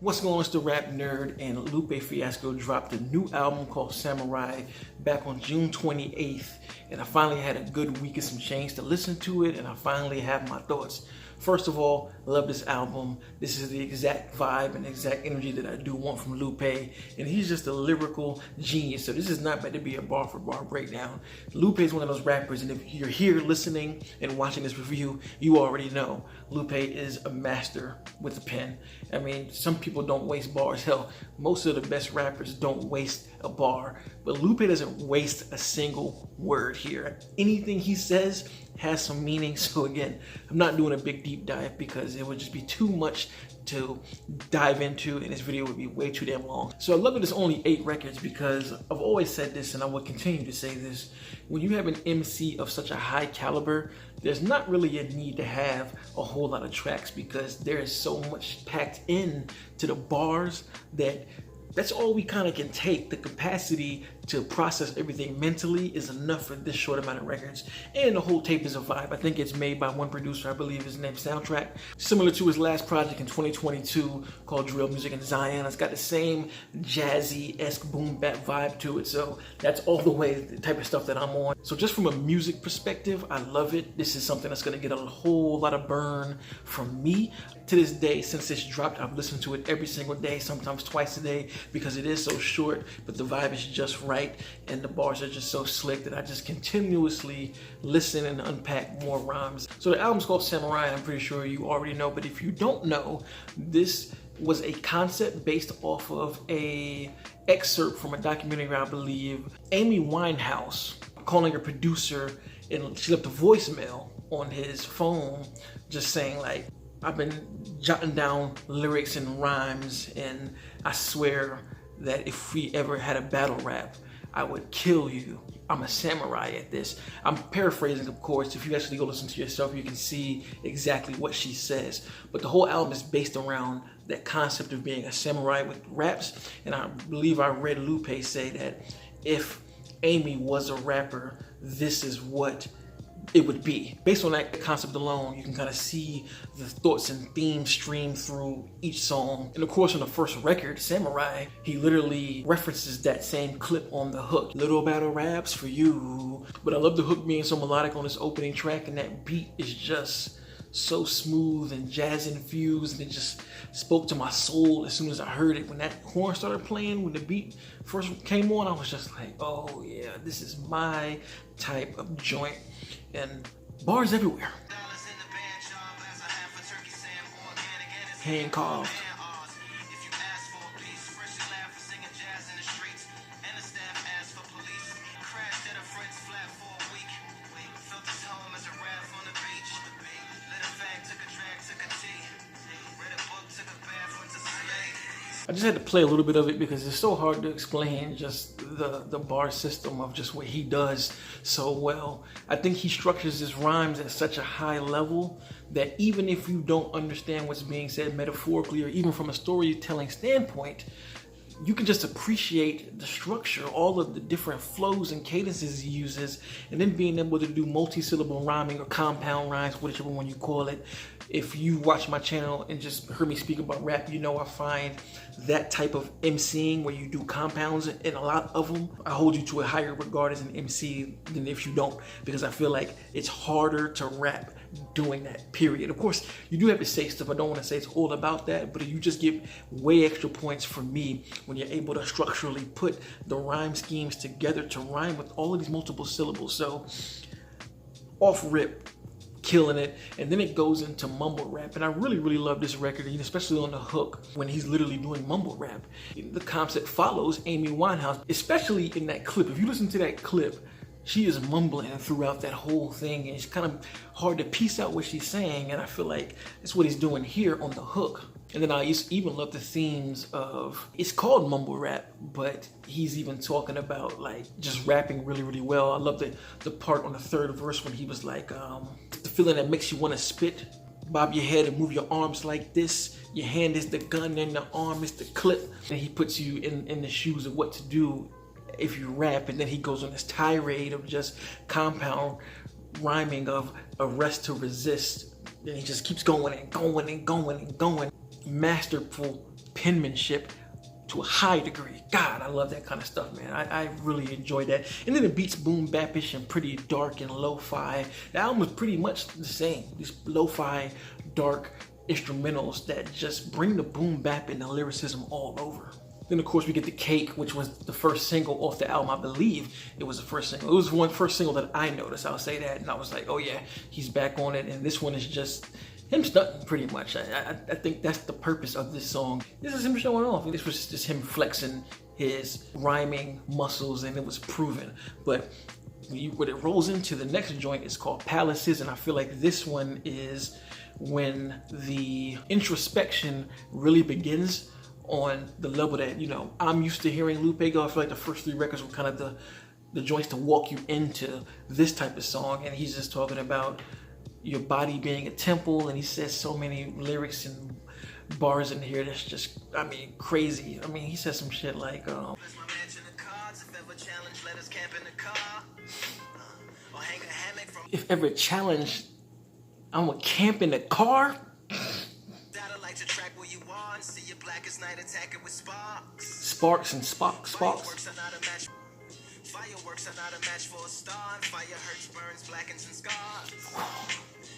What's going on? It's the Rap Nerd, and Lupe Fiasco dropped a new album called Samurai back on June 28th, and I finally had a good week and some change to listen to it, and I finally have my thoughts. First of all, I love this album. This is the exact vibe and exact energy that I do want from Lupe, and he's just a lyrical genius, so this is not meant to be a bar for bar breakdown. Lupe is one of those rappers, and if you're here listening and watching this review, you already know Lupe is a master with the pen. I mean, some people don't waste bars. Hell, most of the best rappers don't waste a bar, but Lupe doesn't waste a single word here. Anything he says has some meaning. So again, I'm not doing a big deep dive because it would just be too much to dive into, and this video would be way too damn long. So I love that it's only 8 records because I've always said this, and I will continue to say this: when you have an MC of such a high caliber, there's not really a need to have a whole lot of tracks because there is so much packed in to the bars that that's all we kind of can take. The capacity to process everything mentally is enough for this short amount of records, and the whole tape is a vibe. I think it's made by one producer, I believe his name's Soundtrack, similar to his last project in 2022 called Drill Music in Zion. It's got the same jazzy-esque boom bap vibe to it, so that's all the way the type of stuff that I'm on. So just from a music perspective, I love it. This is something that's gonna get a whole lot of burn from me. To this day, since it's dropped, I've listened to it every single day, sometimes twice a day, because it is so short, but the vibe is just right, and the bars are just so slick that I just continuously listen and unpack more rhymes. So the album's called Samurai, and I'm pretty sure you already know, but if you don't know, this was a concept based off of a excerpt from a documentary, I believe. Amy Winehouse calling her producer, and she left a voicemail on his phone just saying like, I've been jotting down lyrics and rhymes, and I swear that if we ever had a battle rap, I would kill you. I'm a samurai at this. I'm paraphrasing, of course. If you actually go listen to yourself, you can see exactly what she says. But the whole album is based around that concept of being a samurai with raps. And I believe I read Lupe say that if Amy was a rapper, this is what it would be. Based on that concept alone, you can kind of see the thoughts and themes stream through each song. And of course, on the first record, Samurai, he literally references that same clip on the hook. Little battle raps for you. But I love the hook being so melodic on this opening track, and that beat is just so smooth and jazz infused, and it just spoke to my soul as soon as I heard it. When that horn started playing, when the beat first came on, I was just like, oh yeah, this is my type of joint. And bars everywhere. Hand carved. I just had to play a little bit of it because it's so hard to explain just the bar system of just what he does so well. I think he structures his rhymes at such a high level that even if you don't understand what's being said metaphorically or even from a storytelling standpoint, you can just appreciate the structure, all of the different flows and cadences he uses, and then being able to do multi-syllable rhyming or compound rhymes, whichever one you call it. If you watch my channel and just heard me speak about rap, you know I find that type of MCing where you do compounds, and a lot of them, I hold you to a higher regard as an MC than if you don't, because I feel like it's harder to rap doing that, period. Of course, you do have to say stuff. I don't want to say it's all about that, but you just get way extra points from me when you're able to structurally put the rhyme schemes together to rhyme with all of these multiple syllables. So off rip, killing it. And then it goes into mumble rap, and I really love this record, especially on the hook when he's literally doing mumble rap. The concept follows Amy Winehouse, especially in that clip. If you listen to that clip, she is mumbling throughout that whole thing, and it's kind of hard to piece out what she's saying, and I feel like that's what he's doing here on the hook. And then I even love the themes of, it's called mumble rap, but he's even talking about like just rapping really well. I love the part on the third verse when he was like, the feeling that makes you want to spit, bob your head and move your arms like this. Your hand is the gun and the arm is the clip. And he puts you in the shoes of what to do if you rap, and then he goes on this tirade of just compound rhyming of arrest to resist, and he just keeps going and going and going and going. Masterful penmanship to a high degree. God, I love that kind of stuff, man. I really enjoy that. And then the beats boom bap-ish and pretty dark and lo-fi. The album was pretty much the same. These lo-fi, dark instrumentals that just bring the boom bap and the lyricism all over. Then of course we get The Cake, which was the first single off the album. I believe it was the first single. It was one first single that I noticed, I'll say that. And I was like, oh yeah, he's back on it. And this one is just him stunting pretty much. I think that's the purpose of this song. This is him showing off. This was just him flexing his rhyming muscles, and it was proven. But when it rolls into the next joint, it's called Palaces, and I feel like this one is when the introspection really begins on the level that, you know, I'm used to hearing Lupe go. I feel like the first 3 records were kind of the joints to walk you into this type of song, and he's just talking about your body being a temple, and he says so many lyrics and bars in here that's just, I mean, crazy. I mean, he says some shit like, if ever challenged, I'm gonna camp in the car. Sparks and sparks. Fireworks are not a match for a star, and fire hurts, burns, blackens, and scars.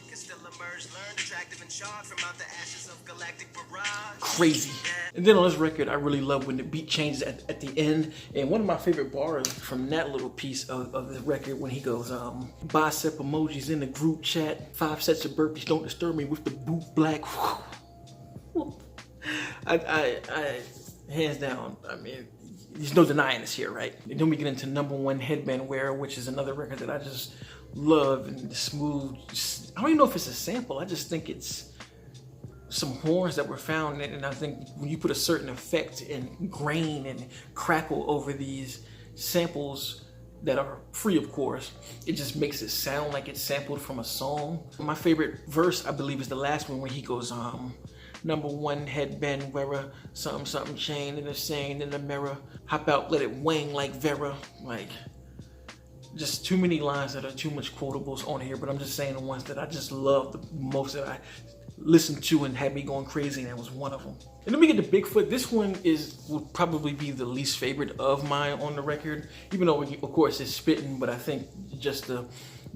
Can still emerge, learn, attractive and charred from out the ashes of galactic barrage. Crazy. And then on this record, I really love when the beat changes at the end. And one of my favorite bars from that little piece of the record, when he goes, bicep emojis in the group chat, 5 sets of burpees, don't disturb me with the boot black. I hands down, I mean, there's no denying this here, right? And then we get into #1 Headband Wearer, which is another record that I just love, and the smooth, I don't even know if it's a sample. I just think it's some horns that were found, and I think when you put a certain effect and grain and crackle over these samples that are free, of course, it just makes it sound like it's sampled from a song. My favorite verse, I believe, is the last one where he goes, #1 headband wearer, something chain in the sand in the mirror, hop out, let it wang like Vera. Like, just too many lines that are too much quotables on here, but I'm just saying the ones that I just love the most, that I listened to and had me going crazy, and that was one of them. And then we get to Bigfoot. This one will probably be the least favorite of mine on the record, even though of course it's spitting, but I think just the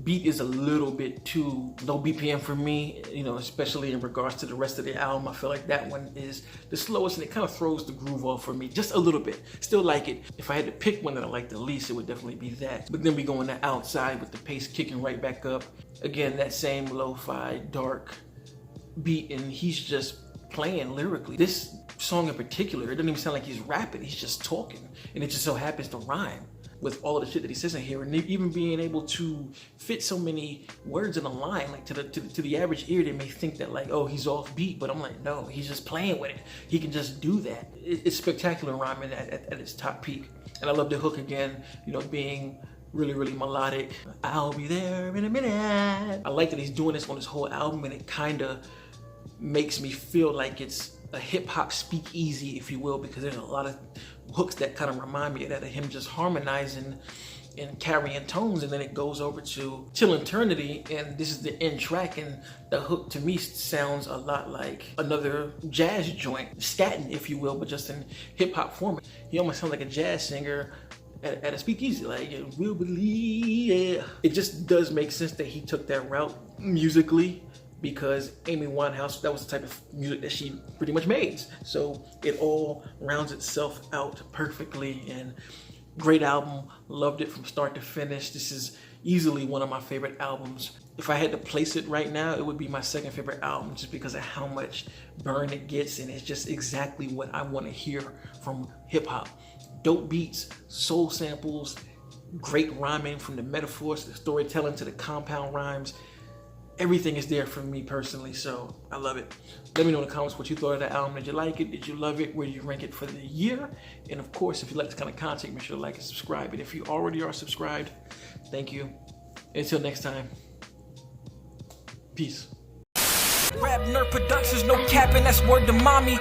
beat is a little bit too low BPM for me, you know, especially in regards to the rest of the album. I feel like that one is the slowest, and it kind of throws the groove off for me just a little bit. Still like it. If I had to pick one that I like the least, it would definitely be that. But then we go on the Outside with the pace kicking right back up. Again, that same lo-fi, dark beat, and he's just playing lyrically. This song in particular, it doesn't even sound like he's rapping, he's just talking, and it just so happens to rhyme with all of the shit that he says in here, and even being able to fit so many words in a line, like to the average ear, they may think that like, oh, he's off beat, but I'm like, no, he's just playing with it. He can just do that. It's spectacular rhyming at its top peak. And I love the hook again, you know, being really, really melodic. I'll be there in a minute. I like that he's doing this on his whole album, and it kind of makes me feel like it's a hip-hop speakeasy, if you will, because there's a lot of hooks that kind of remind me of that, of him just harmonizing and carrying tones, and then it goes over to Till Eternity, and this is the end track, and the hook to me sounds a lot like another jazz joint, scatting, if you will, but just in hip-hop format. He almost sounds like a jazz singer at a speakeasy, like, we'll believe. It just does make sense that he took that route musically, because Amy Winehouse, that was the type of music that she pretty much made. So it all rounds itself out perfectly, and great album. Loved it from start to finish. This is easily one of my favorite albums. If I had to place it right now, it would be my second favorite album, just because of how much burn it gets, and it's just exactly what I want to hear from hip hop. Dope beats, soul samples, great rhyming, from the metaphors to the storytelling to the compound rhymes. Everything is there for me personally, so I love it. Let me know in the comments what you thought of the album. Did you like it? Did you love it? Where did you rank it for the year? And of course, if you like this kind of content, make sure to like and subscribe. And if you already are subscribed, thank you. Until next time, peace. RapNerd Productions, no capping, that's word to mommy.